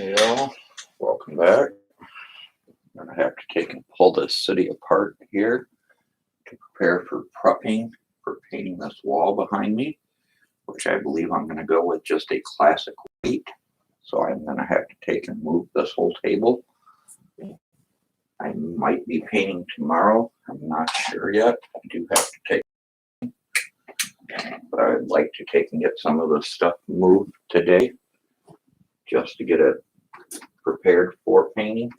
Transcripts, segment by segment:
Hey y'all, welcome back. I'm gonna have to take and pull this city apart here to prepare for prepping for painting this wall behind me, which I believe I'm gonna go with just a classic white. So I'm gonna have to take and move this whole table. I might be painting tomorrow. I'm not sure yet. I do have to take, but I'd like to take and get some of the stuff moved today just to get it prepared for painting.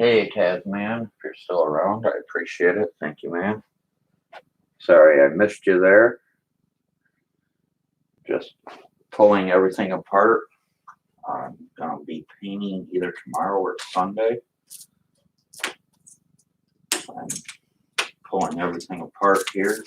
Hey, Tasman, if you're still around, I appreciate it. Thank you, man. Sorry I missed you there. Just pulling everything apart. I'm gonna be painting either tomorrow or Sunday. I'm pulling everything apart here.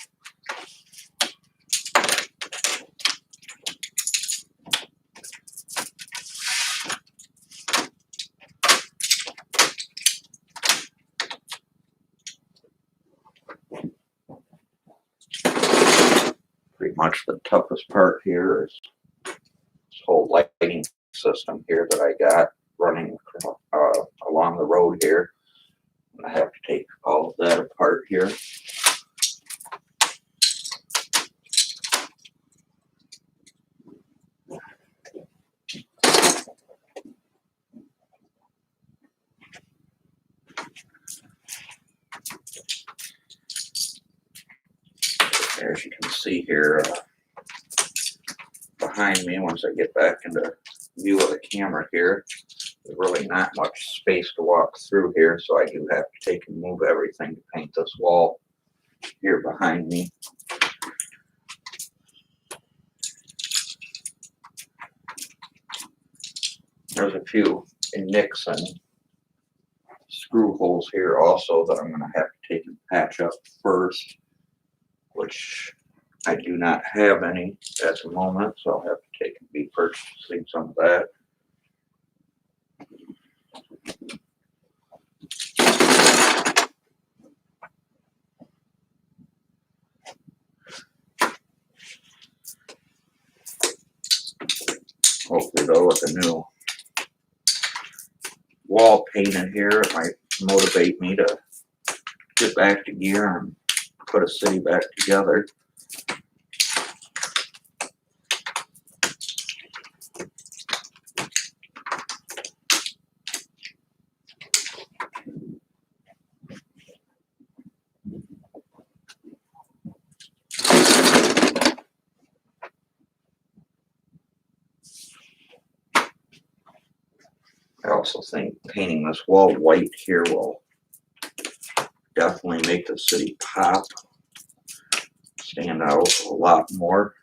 Pretty much the toughest part here is this whole lighting system here that I got running along the road here. I have to take all of that apart here. As you can see here behind me, once I get back into view of the camera here, there's really not much space to walk through here, so I do have to take and move everything to paint this wall here behind me. There's a few nicks and screw holes here also that I'm going to have to take and patch up first, which I do not have any at the moment, so I'll have to take and be purchasing some of that. Hopefully though, with the new wall paint in here, it might motivate me to get back to gear and put a city back together. I also think painting this wall white here will definitely make the city pop, stand out a lot more.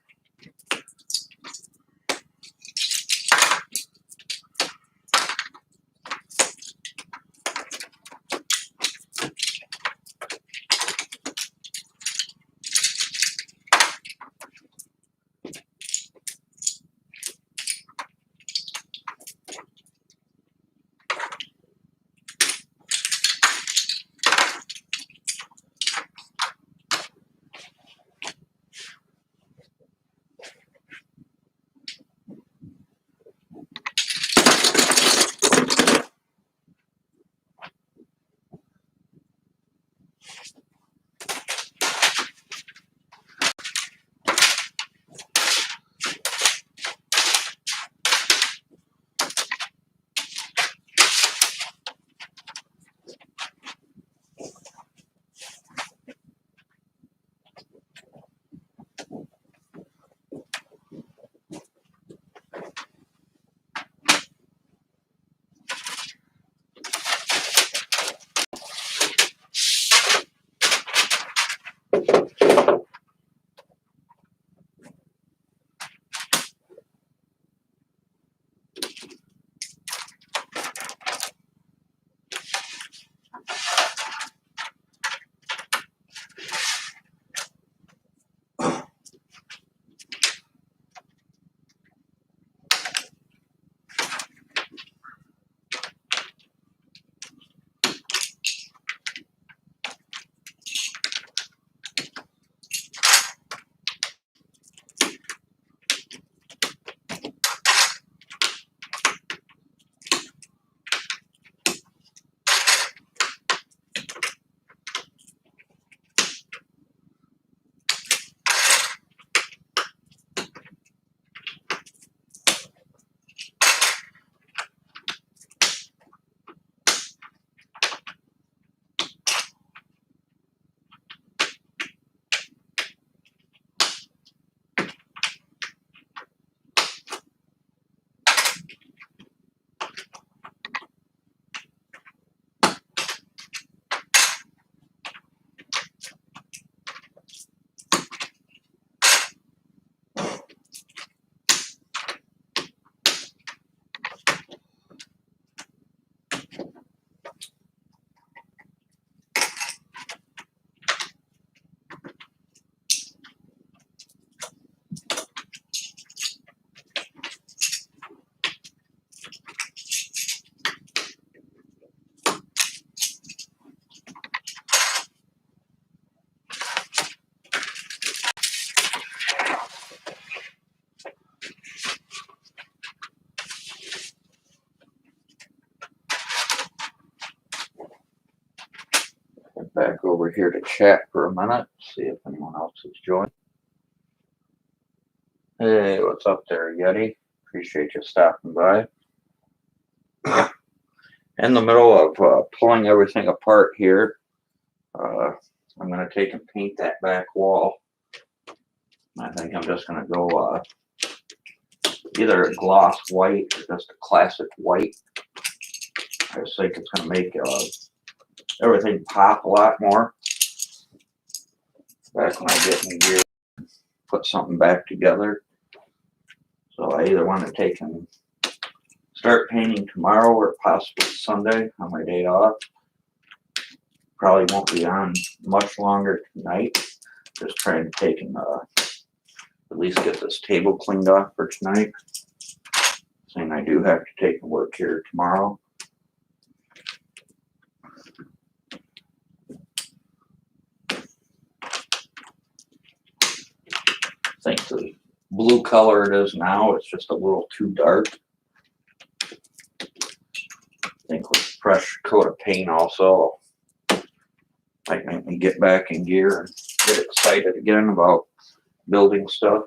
back over here to chat for a minute, see if anyone else has joined. Hey, what's up there, Yeti? Appreciate you stopping by. In the middle of pulling everything apart here, I'm going to take and paint that back wall. I think I'm just going to go either a gloss white or just a classic white. I just think it's going to make everything pop a lot more. Back when I get in gear, put something back together. So I either want to take and start painting tomorrow or possibly Sunday on my day off. Probably won't be on much longer tonight. Just trying to take and at least get this table cleaned off for tonight. Saying I do have to take and work here tomorrow. I think the blue color it is now, it's just a little too dark. I think with a fresh coat of paint also, might make me get back in gear and get excited again about building stuff.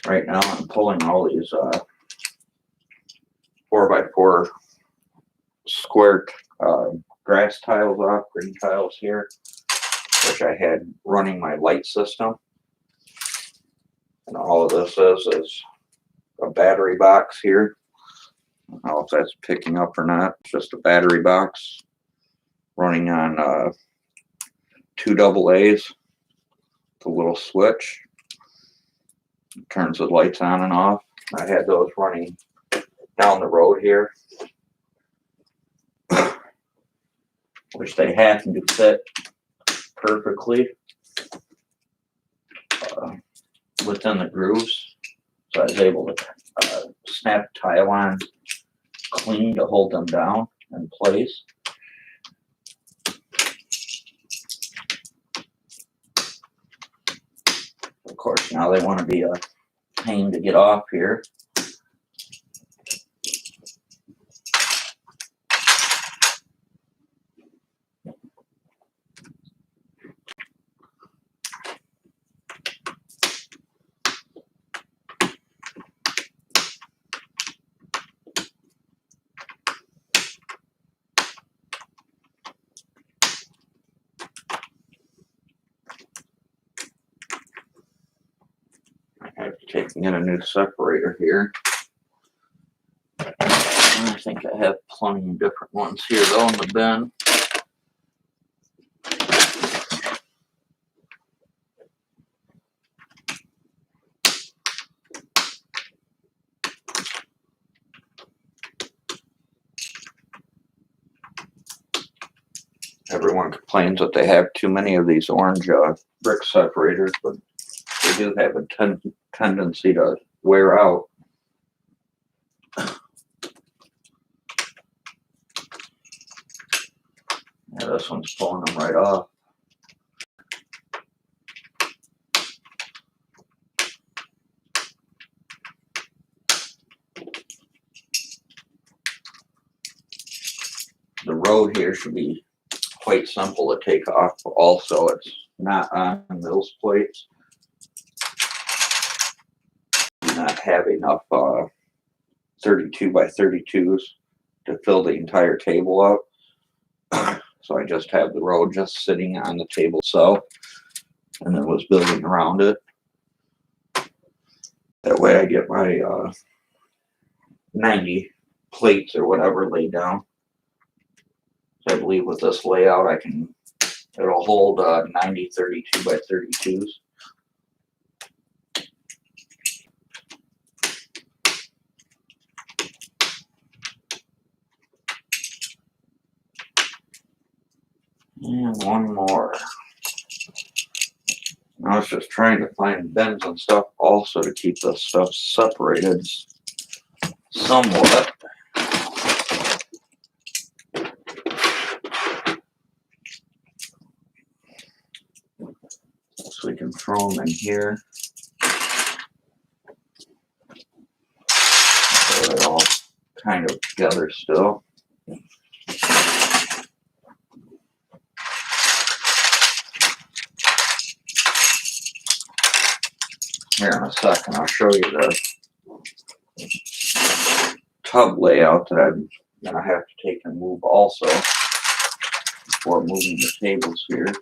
Right now I'm pulling all these 4x4 square grass tiles off, green tiles here, which I had running my light system. And all of this is a battery box here. I don't know if that's picking up or not. It's just a battery box running on 2 AA's. The little switch it turns the lights on and off. I had those running down the road here, which they happen to fit perfectly within the grooves. So I was able to snap tile on clean to hold them down in place. Of course, now they want to be a pain to get off here. I have to take and get a new separator here. I think I have plenty of different ones here though in the bin. Everyone complains that they have too many of these orange brick separators, but they do have a tendency to wear out. Yeah, this one's pulling them right off. The road here should be quite simple to take off. Also, it's not on Mills plates. Do not have enough 32 by 32s to fill the entire table up. So I just have the road just sitting on the table itself, and then was building around it. That way I get my 90 plates or whatever laid down. So I believe with this layout it'll hold 90 32 by 32s. And one more. I was just trying to find bins and stuff also to keep this stuff separated somewhat. So we can throw them in here. kind of together still. Here in a second, I'll show you the tub layout that I'm going to have to take and move also before moving the tables here.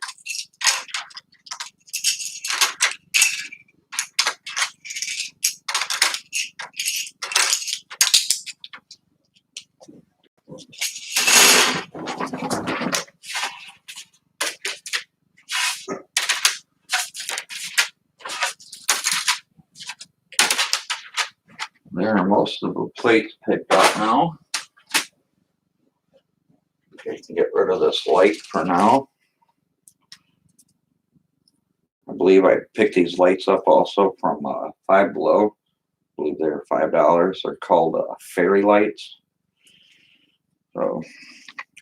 There are most of the plates picked up now. Okay, can get rid of this light for now. I believe I picked these lights up also from Five Below. I believe they're $5. They're called fairy lights. So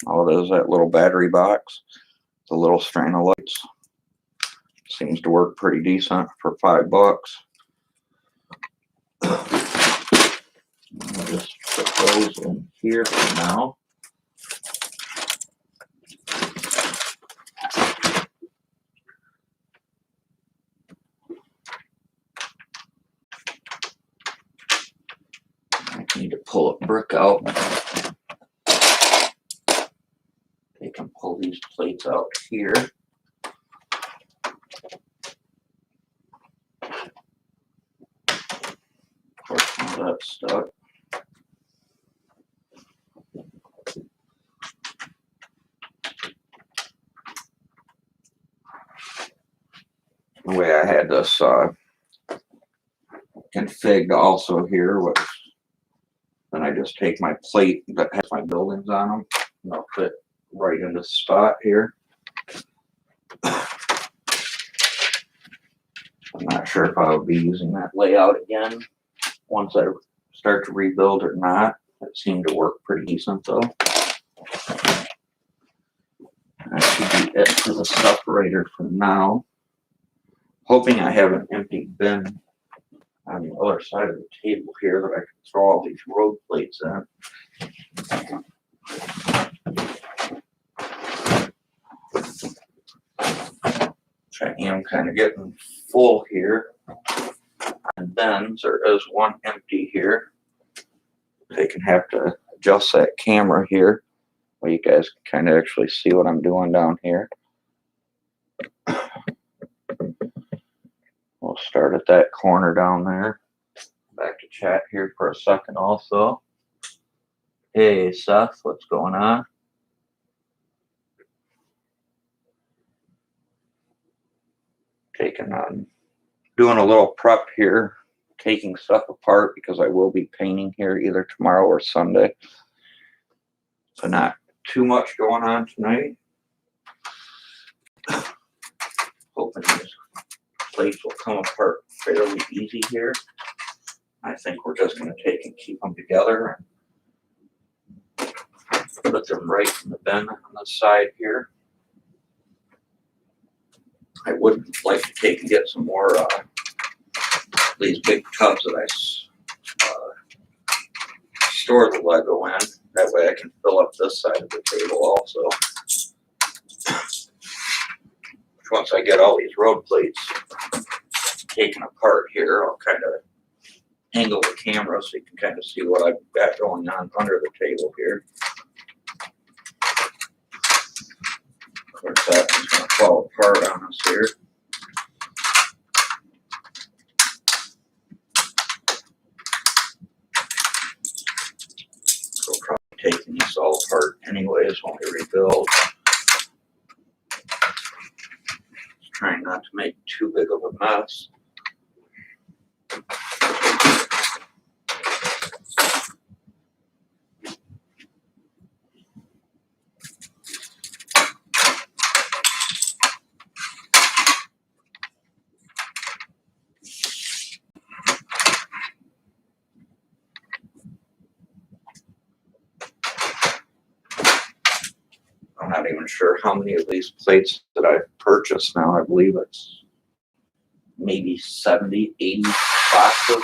all it is, that little battery box, the little strand of lights. Seems to work pretty decent for $5. I'll just put those in here for now. I need to pull a brick out. They can pull these plates out here. Of course, all that stuff. The way I had this configured also here was, then I just take my plate that has my buildings on them and I'll fit right in the spot here. I'm not sure if I'll be using that layout again once I start to rebuild or not. It seemed to work pretty decent though. That should be it for the separator for now. Hoping I have an empty bin on the other side of the table here that I can throw all these road plates in. Which I am kind of getting full here. And then there is one empty here. They can have to adjust that camera here where you guys can kind of actually see what I'm doing down here. We'll start at that corner down there. Back to chat here for a second also. Hey Seth, what's going on? Doing a little prep here, taking stuff apart because I will be painting here either tomorrow or Sunday. So not too much going on tonight. Hoping these plates will come apart fairly easy here. I think we're just going to take and keep them together and put them right in the bin on the side here. I would like to take and get some more these big tubs that I store the Lego in. That way I can fill up this side of the table also. Once I get all these road plates taken apart here, I'll kind of angle the camera so you can kind of see what I've got going on under the table here. Of course, that's going to fall apart on us here. So we'll probably take these all apart anyways when we rebuild. Trying not to make too big of a mess. I'm not even sure how many of these plates that I've purchased now. I believe it's maybe 70, 80 boxes.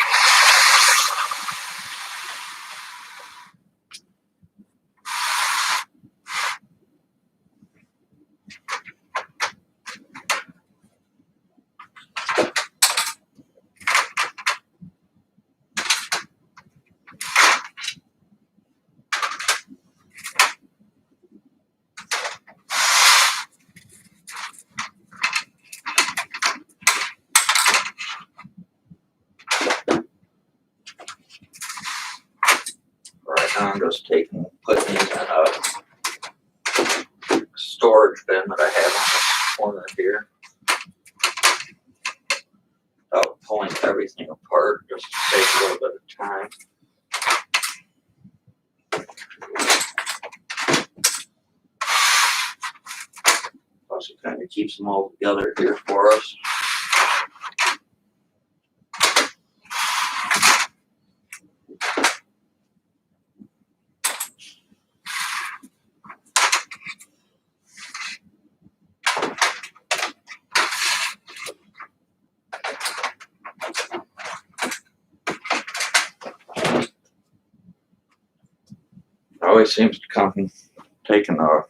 just putting these in a storage bin that I have on the corner here. Without pulling everything apart, just to save a little bit of time. Plus, it kind of keeps them all together here for us. Always seems to come taking a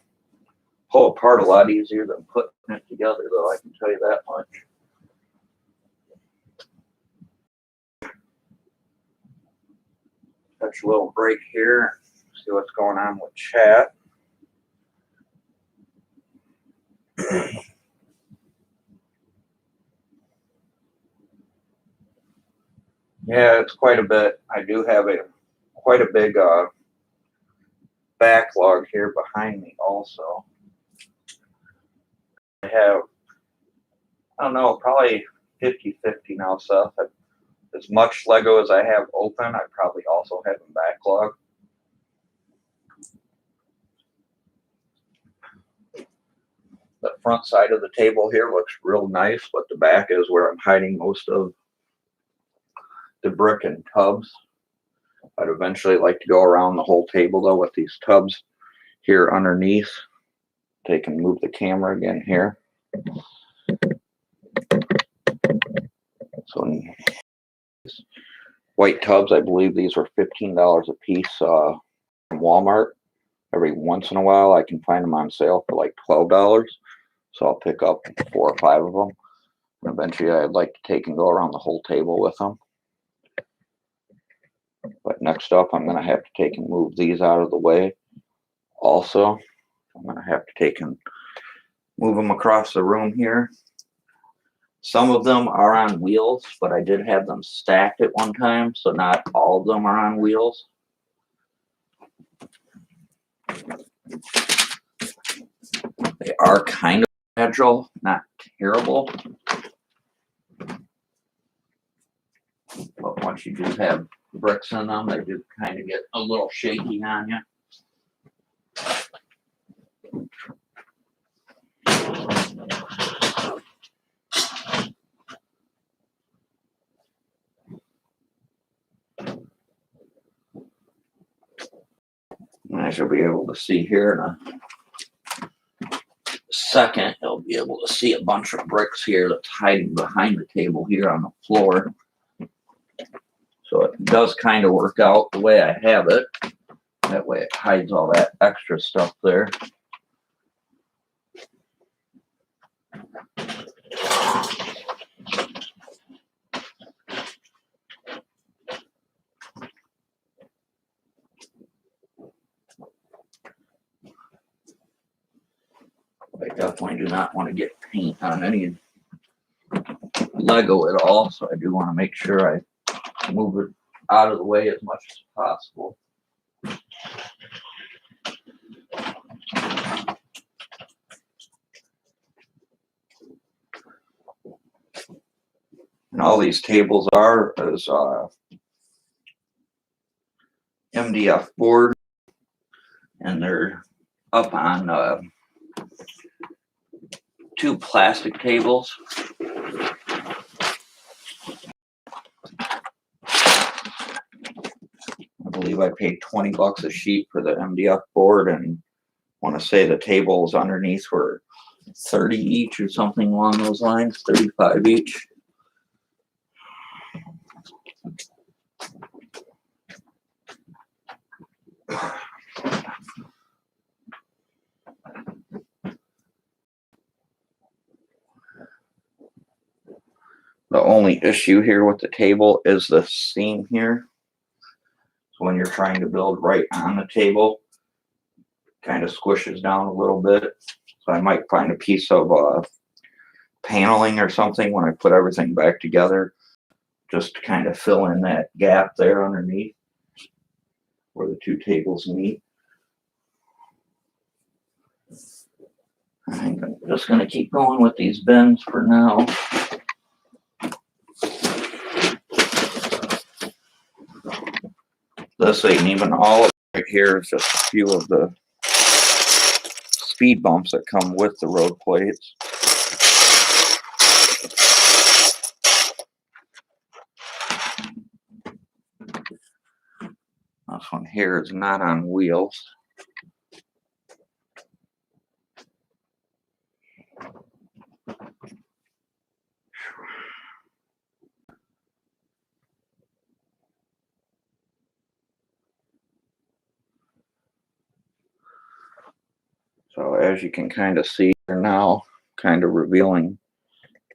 pull apart a lot easier than putting it together, though, I can tell you that much. Touch a little break here, see what's going on with chat. Yeah, it's quite a bit. I do have quite a big backlog here behind me also. I have, I don't know, probably 50-50 now, Seth. As much Lego as I have open, I probably also have in backlog. The front side of the table here looks real nice, but the back is where I'm hiding most of the brick and tubs. I'd eventually like to go around the whole table though with these tubs here underneath. Take and move the camera again here. So white tubs, I believe these were $15 a piece from Walmart. Every once in a while I can find them on sale for like $12. So I'll pick up 4 or 5 of them. And eventually I'd like to take and go around the whole table with them. But next up, I'm going to have to take and move these out of the way. Also, I'm going to have to take and move them across the room here. Some of them are on wheels, but I did have them stacked at one time, so not all of them are on wheels. They are kind of fragile, not terrible. But once you do have bricks in them, they do kind of get a little shaky on you. And I should be able to see here in a second, you'll be able to see a bunch of bricks here that's hiding behind the table here on the floor. So it does kind of work out the way I have it. That way it hides all that extra stuff there. I definitely do not want to get paint on any Lego at all, so I do want to make sure I move it out of the way as much as possible. And all these tables are is MDF board, and they're up on 2 plastic tables. I believe I paid $20 a sheet for the MDF board, and I want to say the tables underneath were 30 each or something along those lines, 35 each. The only issue here with the table is the seam here. So when you're trying to build right on the table, it kind of squishes down a little bit. So I might find a piece of paneling or something when I put everything back together, just to kind of fill in that gap there underneath. where the two tables meet. I'm just going to keep going with these bins for now. This ain't even all of it right here. It's just a few of the speed bumps that come with the road plates. This one here is not on wheels. So as you can kind of see here now, kind of revealing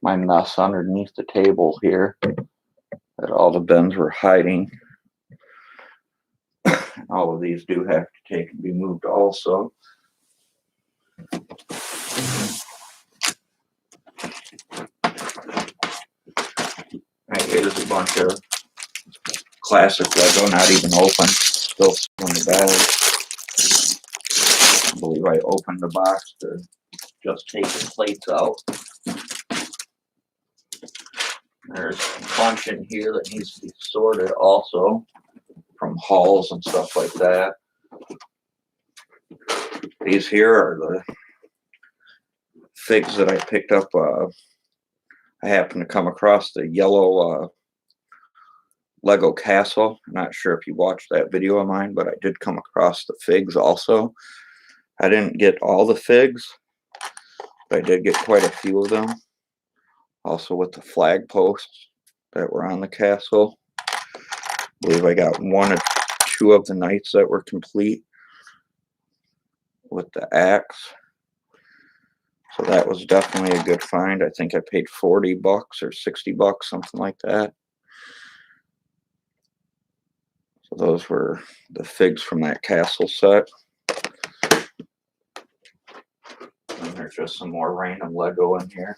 my mess underneath the table here that all the bins were hiding. All of these do have to take and be moved also. Right, here's a bunch of classic Lego, not even open, still in the bag. I believe I opened the box to just take the plates out. There's a bunch in here that needs to be sorted also from hauls and stuff like that. These here are the figs that I picked up. I happened to come across the yellow Lego castle. I'm not sure if you watched that video of mine, but I did come across the figs also. I didn't get all the figs, but I did get quite a few of them. Also with the flag posts that were on the castle. I believe I got one or two of the knights that were complete with the axe. So that was definitely a good find. I think I paid 40 bucks or 60 bucks, something like that. So those were the figs from that castle set. And there's just some more random Lego in here.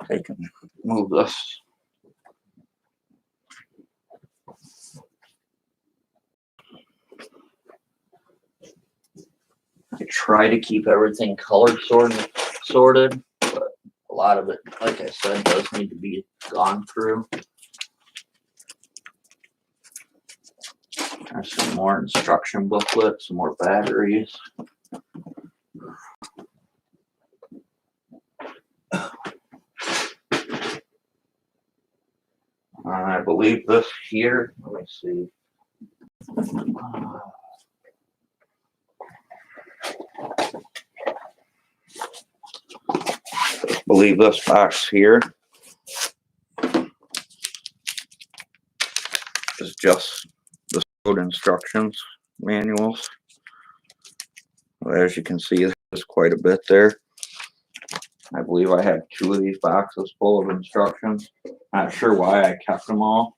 I can move this. I try to keep everything color sorted, but a lot of it, like I said, does need to be gone through. There's some more instruction booklets, some more batteries. I believe this here, let me see. I believe this box here is just the code instructions manuals. As you can see, there's quite a bit there. I believe I had 2 of these boxes full of instructions. Not sure why I kept them all.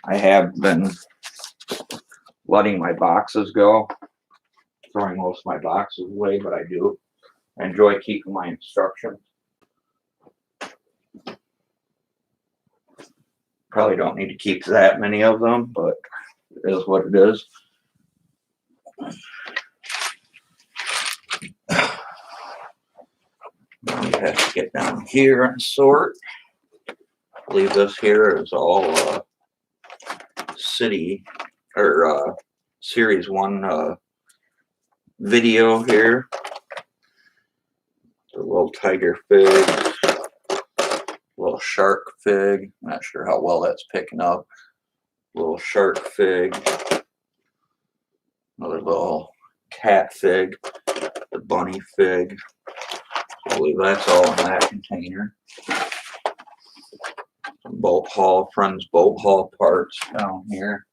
I have been letting my boxes go, throwing most of my boxes away, but I do enjoy keeping my instructions. Probably don't need to keep that many of them, but it is what it is. Now we have to get down here and sort. I believe this here is all city or series 1 video here. The little tiger fig, little shark fig. Not sure how well that's picking up. Little shark fig. Another little cat fig. The bunny fig. I believe that's all in that container. Some Friends boat haul parts down here.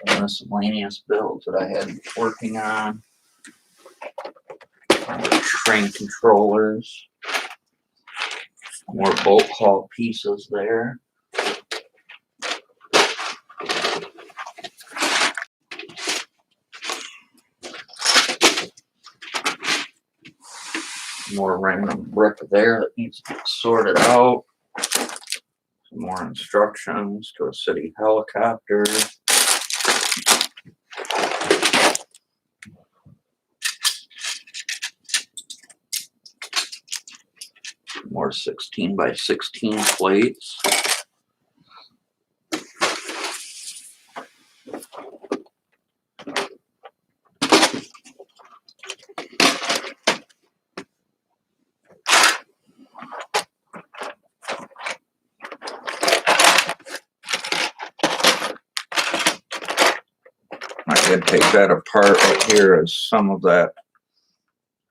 Some miscellaneous builds that I had working on. Train controllers. More boat haul pieces there. more random brick there that needs to get sorted out. Some more instructions to a city helicopter. More 16 by 16 plates. I did take that apart right here as some of that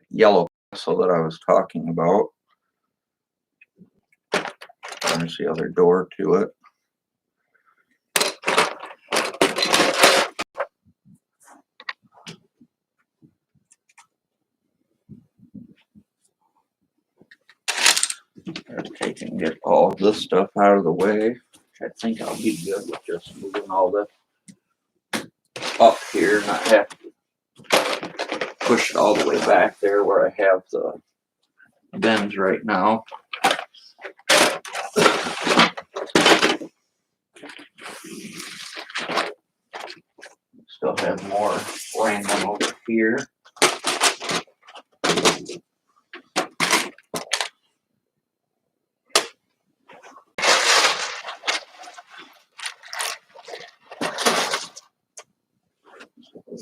yellow vessel that I was talking about. There's the other door to it. Take and get all of this stuff out of the way. I think I'll be good with just moving all this up here, not have to push it all the way back there where I have the bins right now. Still have more random over here.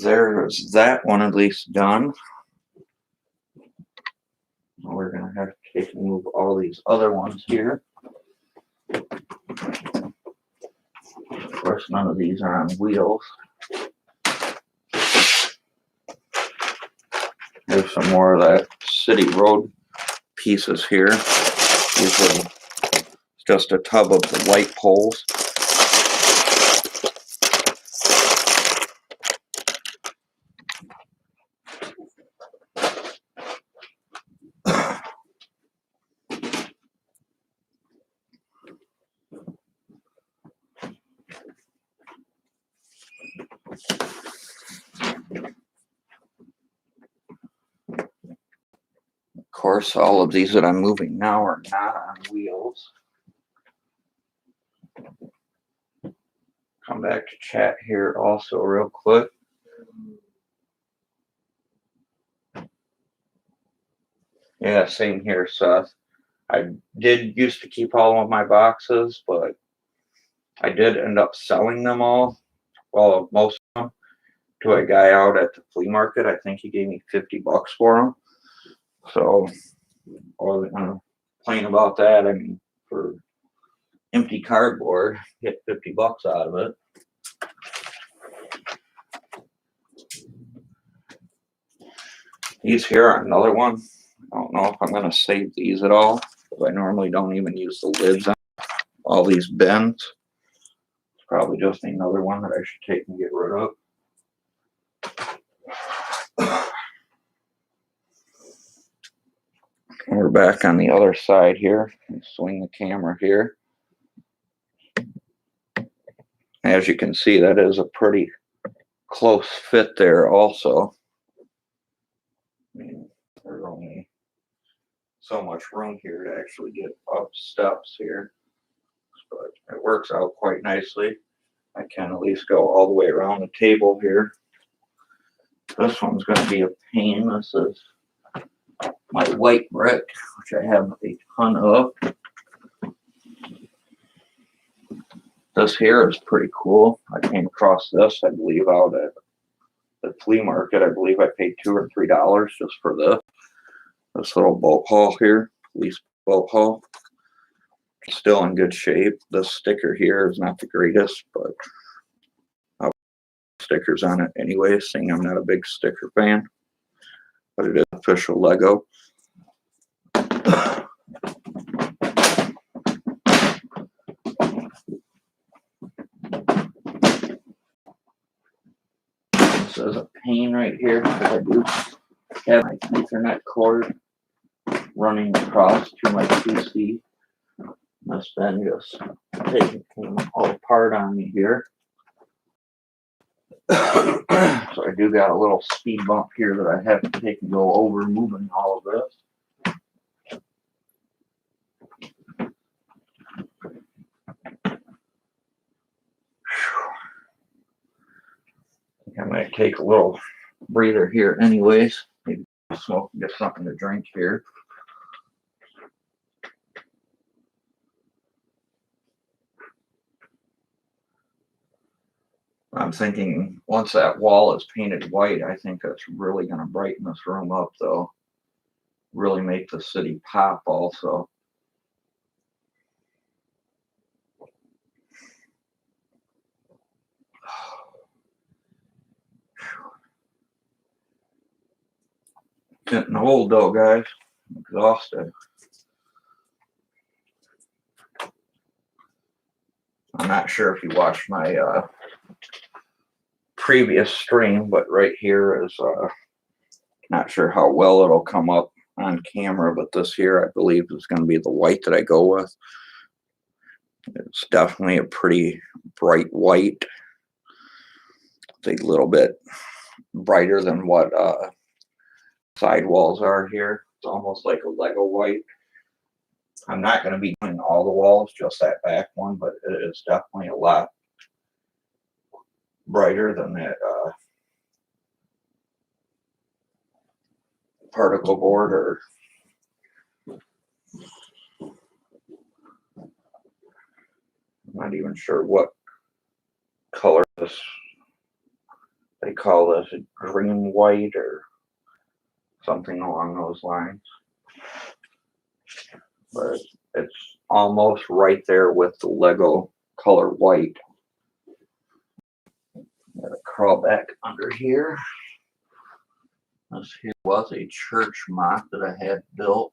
There's that one at least done. We're going to have to take and move all these other ones here. Of course, none of these are on wheels. There's some more of that city road pieces here. Usually it's just a tub of the light poles. Of course, all of these that I'm moving now are not on wheels. Come back to chat here also real quick. Yeah, same here, Seth. I did used to keep all of my boxes, but I did end up selling them all, well, most of them, to a guy out at the flea market. I think he gave me $50 for them. So, or complain about that. I mean, for empty cardboard, get $50 out of it. These here are another one. I don't know if I'm going to save these at all. I normally don't even use the lids on all these bins. It's probably just another one that I should take and get rid of. We're back on the other side here. Swing the camera here. As you can see, that is a pretty close fit there also. I mean, there's only so much room here to actually get up steps here, but it works out quite nicely. I can at least go all the way around the table here. This one's going to be a pain. This is my white brick, which I have a ton of. This here is pretty cool. I came across this, I believe, out at the flea market. I believe I paid $2 or $3 just for this little boat haul here, police boat haul. Still in good shape. This sticker here is not the greatest, but I'll put stickers on it anyway, seeing I'm not a big sticker fan. But it is official Lego. This is a pain right here because I do have my Ethernet cord running across to my PC. This then just came all apart on me here. So I do got a little speed bump here that I have to take and go over moving all of this. might take a little breather here anyways. Maybe smoke and get something to drink here. I'm thinking once that wall is painted white, I think that's really going to brighten this room up, though. Really make the city pop also. Getting old though, guys. I'm exhausted. I'm not sure if you watched my previous stream, but right here is not sure how well it'll come up on camera, but this here I believe is going to be the white that I go with. It's definitely a pretty bright white. It's a little bit brighter than what side walls are here. It's almost like a Lego white. I'm not going to be doing all the walls, just that back one, but it is definitely a lot brighter than that particle board, or I'm not even sure what color this, they call this green white or something along those lines. But it's almost right there with the Lego color white. Gotta crawl back under here. This here was a church mock that I had built.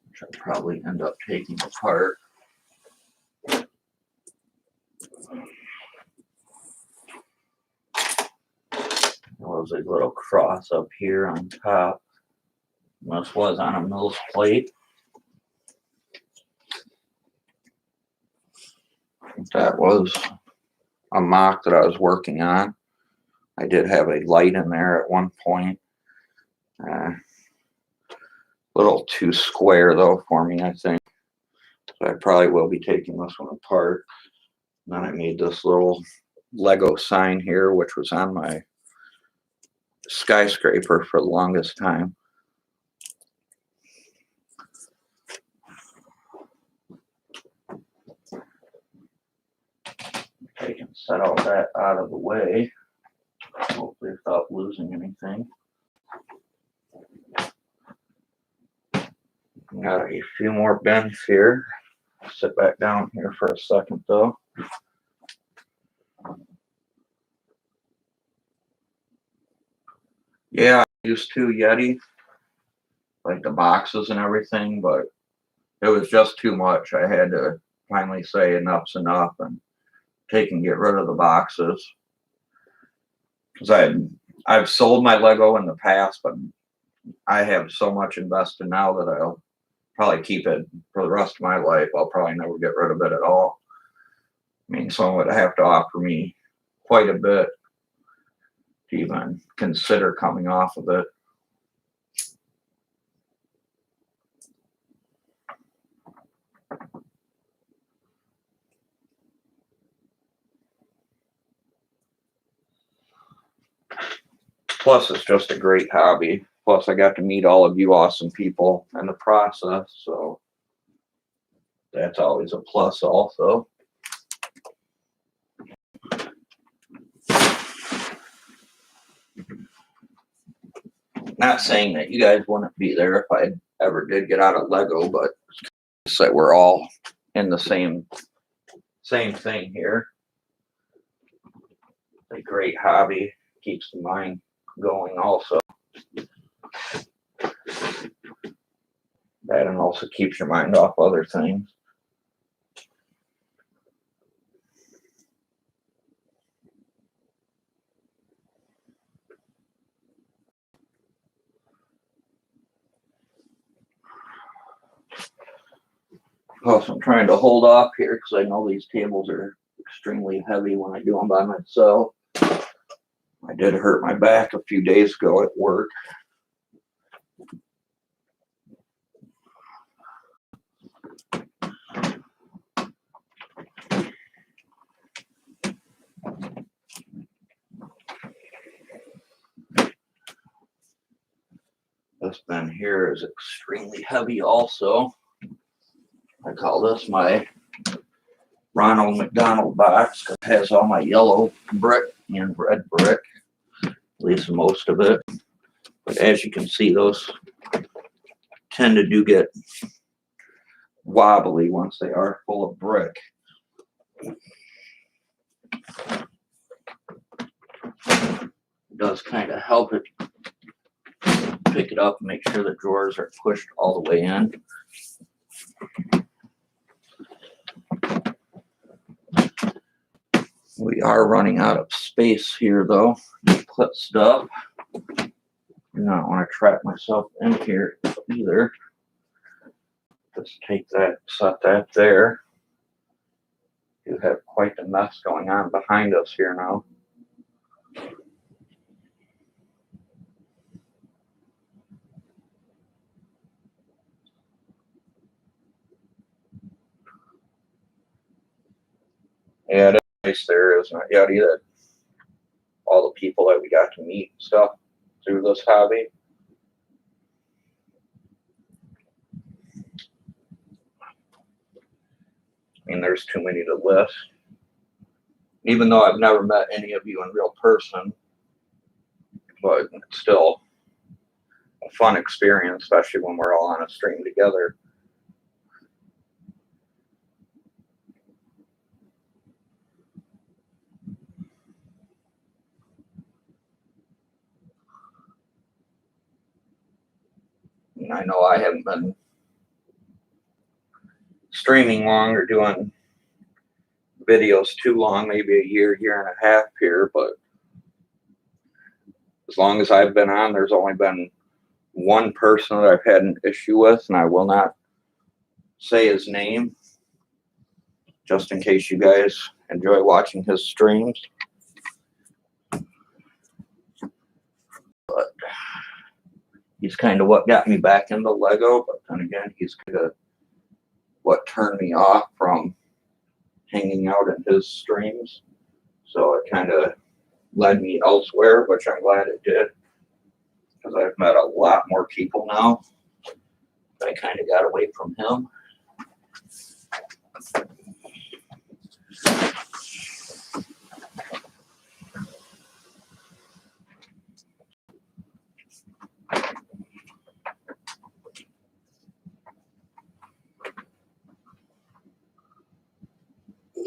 Which I'll probably end up taking apart. There was a little cross up here on top. This was on a Mills plate. That was a mock that I was working on. I did have a light in there at one point. A little too square though for me, I think. So I probably will be taking this one apart. And then I made this little Lego sign here, which was on my skyscraper for the longest time. I can set all that out of the way, hopefully without losing anything. Got a few more bins here. Sit back down here for a second though. Yeah, I used to Yeti, like the boxes and everything, but it was just too much. I had to finally say enough's enough and take and get rid of the boxes. Because I've sold my Lego in the past, but I have so much invested now that I'll probably keep it for the rest of my life. I'll probably never get rid of it at all. I mean, someone would have to offer me quite a bit to even consider coming off of it. Plus, it's just a great hobby. Plus, I got to meet all of you awesome people in the process, so that's always a plus also. Not saying that you guys wouldn't be there if I ever did get out of Lego, but it's that we're all in the same thing here. It's a great hobby, keeps the mind going also. That and also keeps your mind off other things. Plus, I'm trying to hold off here because I know these tables are extremely heavy when I do them by myself. I did hurt my back a few days ago at work. This bin here is extremely heavy also. I call this my Ronald McDonald box because it has all my yellow brick and red brick, at least most of it. But as you can see, those tend to do get wobbly once they are full of brick. It does kind of help it pick it up and make sure the drawers are pushed all the way in. We are running out of space here though to put stuff. I do not want to trap myself in here either. Just take that, set that there. You have quite the mess going on behind us here now. Yeah, it's nice there, isn't it? Yeah, that all the people that we got to meet and stuff through this hobby. I mean, there's too many to list. Even though I've never met any of you in real person, but it's still a fun experience, especially when we're all on a stream together. And I know I haven't been streaming long or doing videos too long, maybe a year, year and a half here, but as long as I've been on, there's only been one person that I've had an issue with, and I will not say his name, just in case you guys enjoy watching his streams. But he's kind of what got me back into Lego, but then again, he's kind of what turned me off from hanging out in his streams. So it kind of led me elsewhere, which I'm glad it did, because I've met a lot more people now. I kind of got away from him.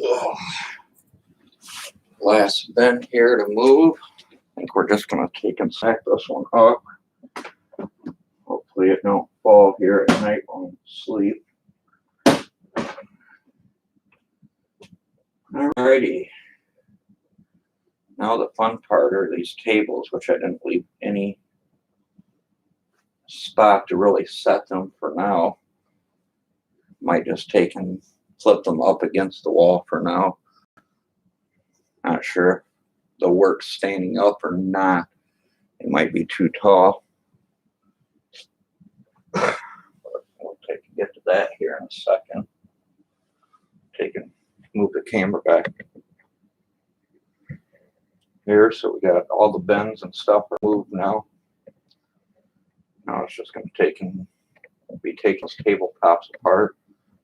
Ugh. Last bin here to move. I think we're just going to take and sack this one up. Hopefully it don't fall here at night when we sleep. Alrighty. Now the fun part are these tables, which I didn't leave any spot to really set them for now. Might just take and flip them up against the wall for now. Not sure if they'll work standing up or not. It might be too tall. But we'll get to that here in a second. Take and move the camera back here, so we got all the bins and stuff removed now. Now it's just going to be taking those tabletops apart.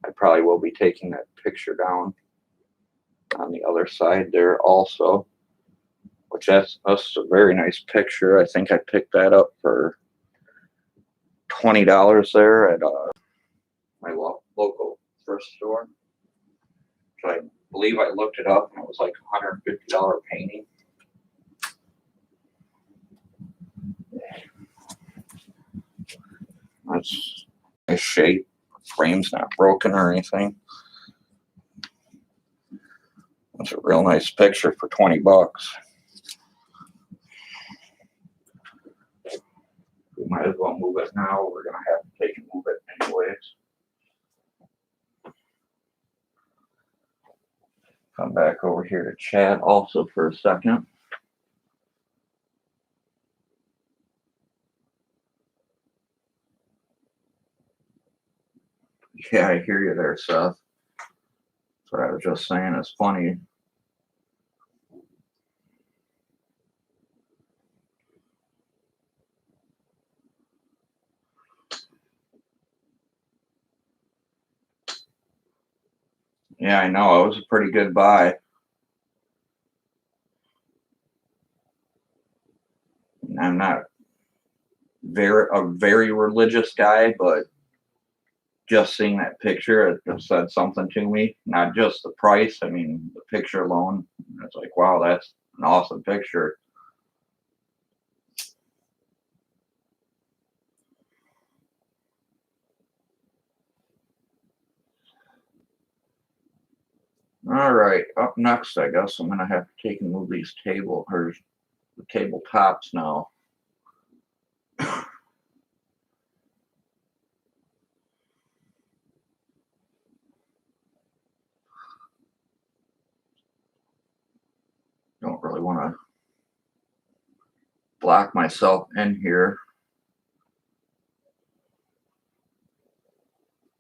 I probably will be taking that picture down on the other side there also, which that's a very nice picture. I think I picked that up for $20 there at my local thrift store. So I believe I looked it up and it was like $150 painting. That's a shape. Frame's not broken or anything. That's a real nice picture for 20 bucks. We might as well move it now. We're going to have to take and move it anyways. Come back over here to chat also for a second. Yeah, I hear you there, Seth. That's what I was just saying. It's funny. Yeah, I know. It was a pretty good buy. I'm not very religious guy, but just seeing that picture, it just said something to me. Not just the price. I mean, the picture alone. It's like, wow, that's an awesome picture. All right, up next, I guess I'm gonna have to take and move these the tabletops now. Don't really want to block myself in here.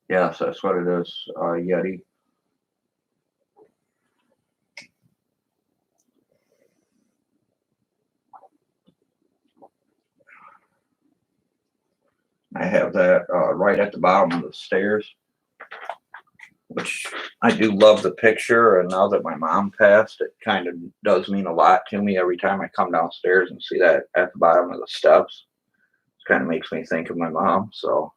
Yes, that's what it is, Yeti. I have that right at the bottom of the stairs, which I do love the picture. And now that my mom passed, it kind of does mean a lot to me every time I come downstairs and see that at the bottom of the steps. It kind of makes me think of my mom. So,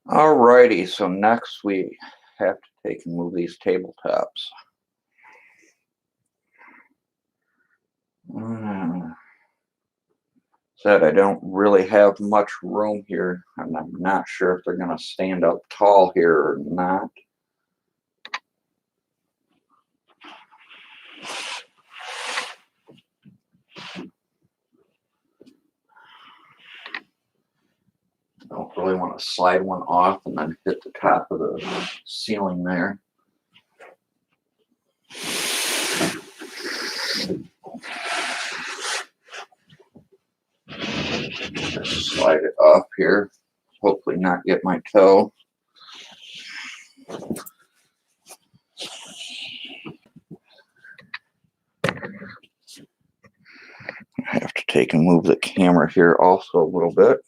alrighty. So next we have to take and move these tabletops. Said I don't really have much room here, and I'm not sure if they're going to stand up tall here or not. Don't really want to slide one off and then hit the top of the ceiling there. Just slide it up here. Hopefully not get my toe. I have to take and move the camera here also a little bit.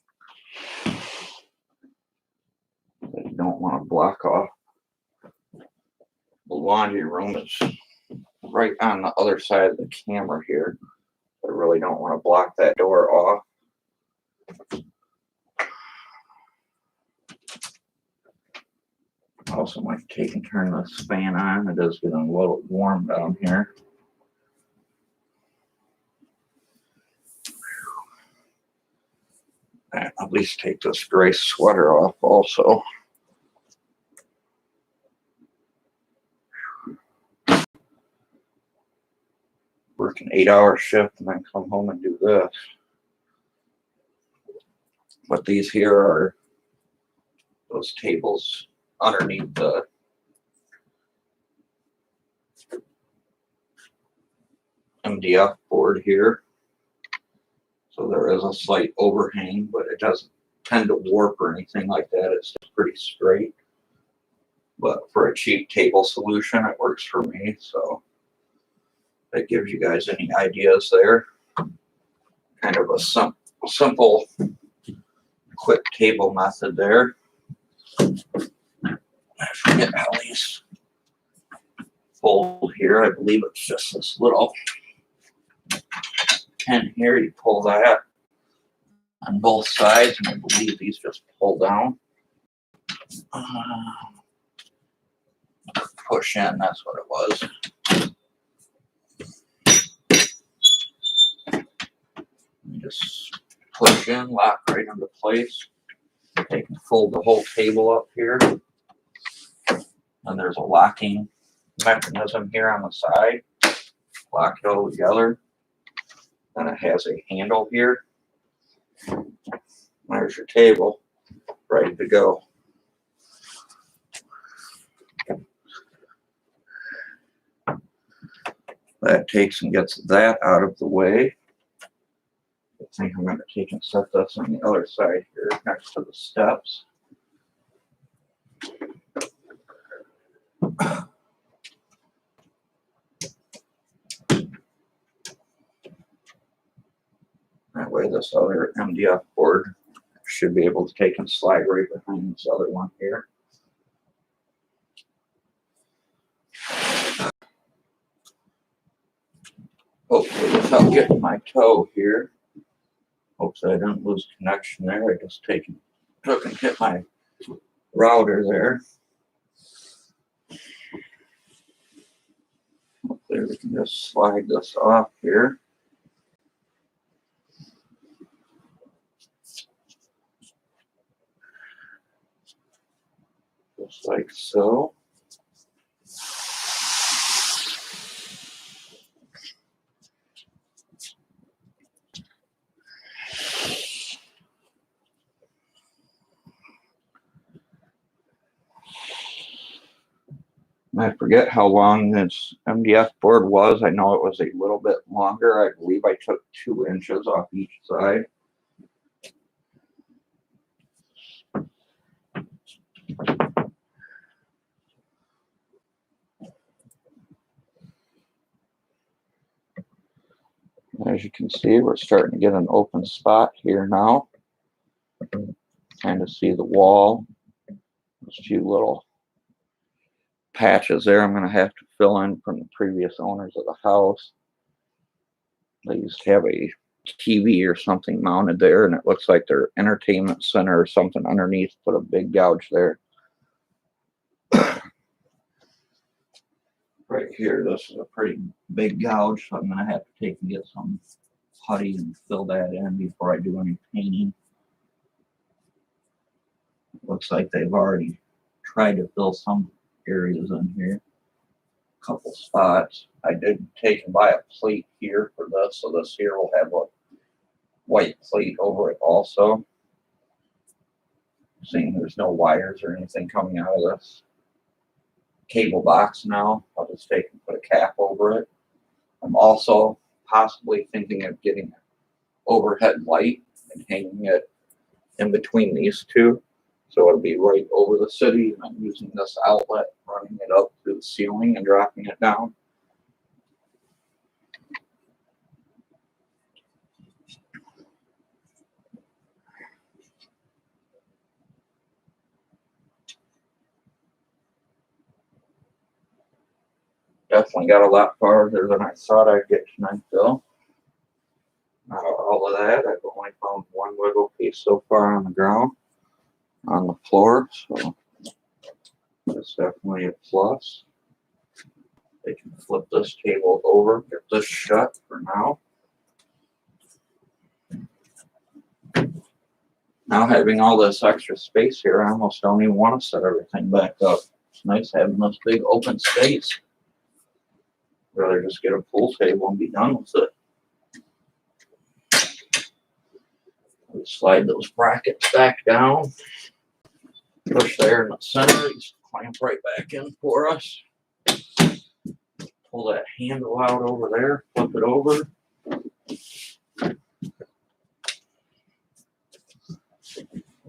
I don't want to block off the laundry room. It's right on the other side of the camera here. I really don't want to block that door off. Also might take and turn this fan on. It is getting a little warm down here. And at least take this gray sweater off also. Work an 8-hour shift and then come home and do this. But these here are those tables underneath the MDF board here. So there is a slight overhang, but it doesn't tend to warp or anything like that. It's just pretty straight. But for a cheap table solution, it works for me. So that gives you guys any ideas there. Kind of a simple, quick table method there. I forget how these fold here. I believe it's just this little pin here. You pull that on both sides, and I believe these just pull down. Push in, that's what it was. You just push in, lock right into place. They can fold the whole table up here. And there's a locking mechanism here on the side. Lock it all together. Then it has a handle here. There's your table, ready to go. That takes and gets that out of the way. I think I'm going to take and set this on the other side here next to the steps. That way this other MDF board should be able to take and slide right behind this other one here. Hopefully without getting my toe here. Hopefully I didn't lose connection there. I just took and hit my router there. Hopefully we can just slide this off here. Just like so. I forget how long this MDF board was. I know it was a little bit longer. I believe I took 2 inches off each side. As you can see, we're starting to get an open spot here now. Kind of see the wall. There's a few little patches there I'm going to have to fill in from the previous owners of the house. They used to have a TV or something mounted there, and it looks like their entertainment center or something underneath put a big gouge there. Right here, this is a pretty big gouge, so I'm going to have to take and get some putty and fill that in before I do any painting. Looks like they've already tried to fill some areas in here. A couple spots. I did take and buy a plate here for this, so this here will have a white plate over it also. Seeing there's no wires or anything coming out of this cable box now, I'll just take and put a cap over it. I'm also possibly thinking of getting an overhead light and hanging it in between these two. So it'll be right over the city, and I'm using this outlet, running it up to the ceiling and dropping it down. Definitely got a lot farther than I thought I'd get tonight, though. Out of all of that, I've only found one wiggle piece so far on the ground, on the floor, so that's definitely a plus. They can flip this table over, get this shut for now. Now having all this extra space here, I almost don't even want to set everything back up. It's nice having this big open space. Rather just get a pool table and be done with it. We'll slide those brackets back down. Push there in the center. These clamp right back in for us. Pull that handle out over there. Flip it over.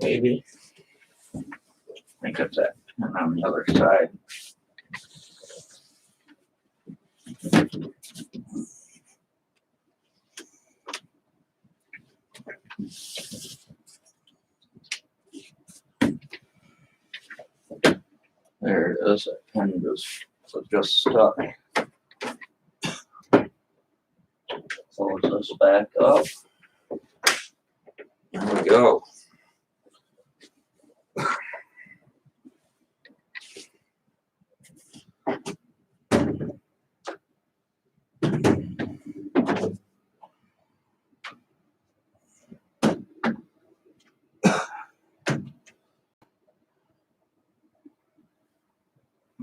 Maybe. I think it's that pin on the other side. There it is. That pin was just stuck. Close this back up. There we go.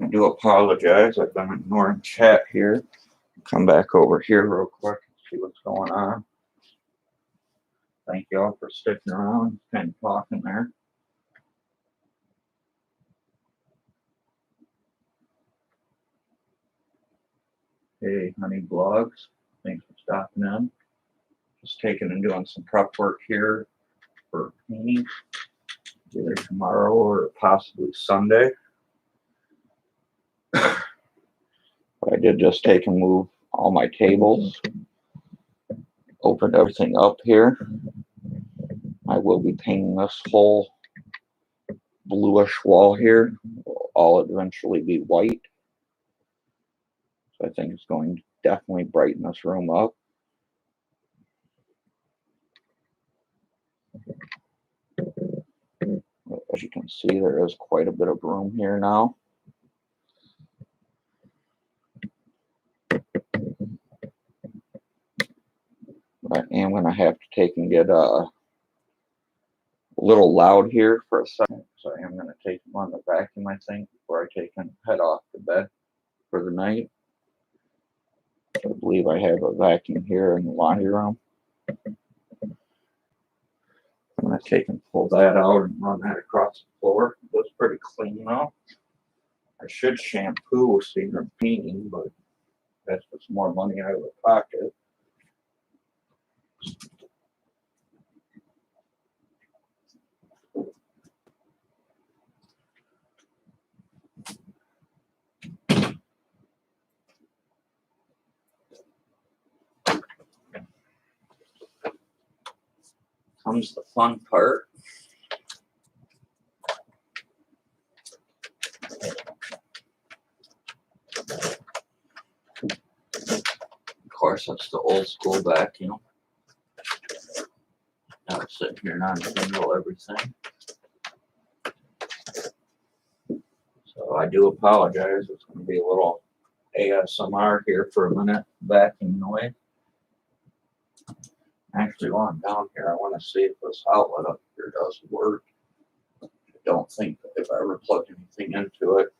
I do apologize. I've been ignoring chat here. Come back over here real quick and see what's going on. Thank you all for sticking around and talking there. Hey, Honey Blogs. Thanks for stopping in. Just taking and doing some prep work here for painting, either tomorrow or possibly Sunday. But I did just take and move all my tables, opened everything up here. I will be painting this whole bluish wall here. I'll eventually be white. So I think it's going to definitely brighten this room up. As you can see, there is quite a bit of room here now. But I am going to have to take and get a little loud here for a second. So I am going to take on the vacuum, I think, before I take and head off to bed for the night. I believe I have a vacuum here in the laundry room. I'm going to take and pull that out and run that across the floor. It looks pretty clean now. I should shampoo with Senior Painting, but that's just more money out of the pocket. Comes the fun part. Of course, that's the old school vacuum. Now it's sitting here non-handle everything. So I do apologize. It's going to be a little ASMR here for a minute, vacuum noise. Actually, while I'm down here, I want to see if this outlet up here does work. I don't think that if I ever plugged anything into it.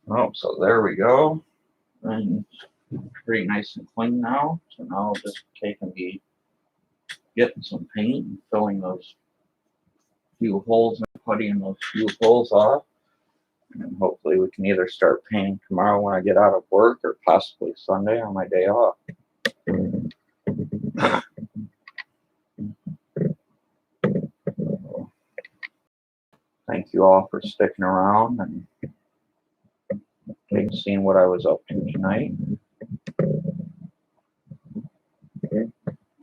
Oh, so there we go. And pretty nice and clean now. So now I'll just take and be getting some paint and filling those few holes and puttying those few holes off. And hopefully we can either start painting tomorrow when I get out of work or possibly Sunday on my day off. Thank you all for sticking around and seeing what I was up to tonight.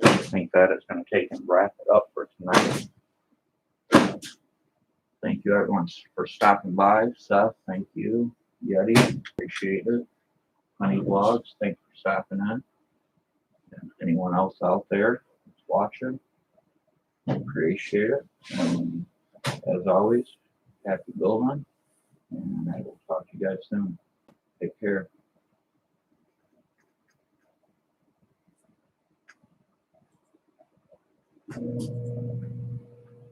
I think that is going to take and wrap it up for tonight. Thank you everyone for stopping by. Seth, thank you. Yeti, appreciate it. Honey Vlogs, thanks for stopping in. And anyone else out there that's watching, appreciate it. And as always, happy building. And I will talk to you guys soon. Take care.